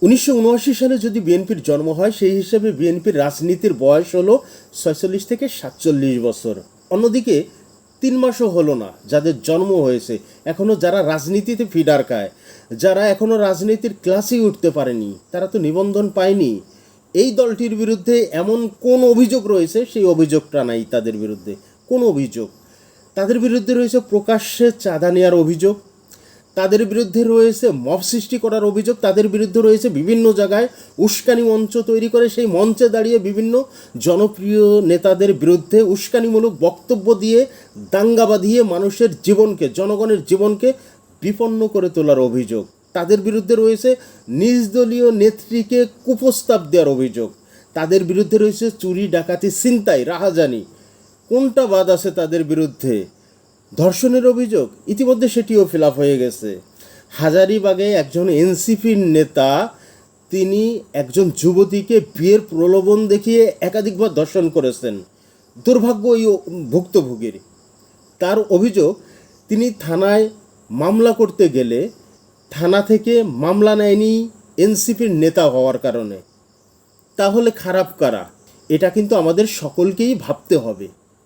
1979 সালে যদি বিএনপির জন্ম হয়, সেই হিসাবে বিএনপির রাজনীতির বয়স হলো 46 থেকে 47 বছর। অন্যদিকে 3 মাসও হলো না যাদের জন্ম হয়েছে, এখনও যারা রাজনীতিতে ফিডার খায়, যারা এখনও রাজনীতির ক্লাসেই উঠতে পারেনি, তারা তো নিবন্ধন পায়নি। এই দলটির বিরুদ্ধে এমন কোন অভিযোগ রয়েছে, সেই অভিযোগটা নাই তাদের বিরুদ্ধে। কোন অভিযোগ? তাদের বিরুদ্ধে রয়েছে প্রকাশ্যে চাঁদা নেওয়ার অভিযোগ, তাদের বিরুদ্ধে রয়েছে মব সৃষ্টি করার অভিযোগ, তাদের বিরুদ্ধে রয়েছে বিভিন্ন জায়গায় উস্কানি মঞ্চ তৈরি করে সেই মঞ্চে দাঁড়িয়ে বিভিন্ন জনপ্রিয় নেতাদের বিরুদ্ধে উস্কানিমূলক বক্তব্য দিয়ে দাঙ্গা বাঁধিয়ে মানুষের জীবনকে, জনগণের জীবনকে বিপন্ন করে তোলার অভিযোগ। তাদের বিরুদ্ধে রয়েছে নিজ দলীয় নেত্রীকে কুপ্রস্তাব দেওয়ার অভিযোগ। তাদের বিরুদ্ধে রয়েছে চুরি, ডাকাতি, ছিনতাই, রাহাজানি। কোনটা বাদ আছে তাদের বিরুদ্ধে? ধর্ষণের অভিযোগ ইতিমধ্যে সেটিও ফিল আপ হয়ে গেছে। হাজারীবাগে একজন এনসিপির নেতা, তিনি একজন যুবতীকে বিয়ের প্রলোভন দেখিয়ে একাধিকবার ধর্ষণ করেছেন। দুর্ভাগ্য ওই ভুক্তভোগীর। তার অভিযোগ, তিনি থানায় মামলা করতে গেলে থানা থেকে মামলা নেয়নি এনসিপির নেতা হওয়ার কারণে। তাহলে খারাপ কারা? এটা কিন্তু আমাদের সকলকেই ভাবতে হবে।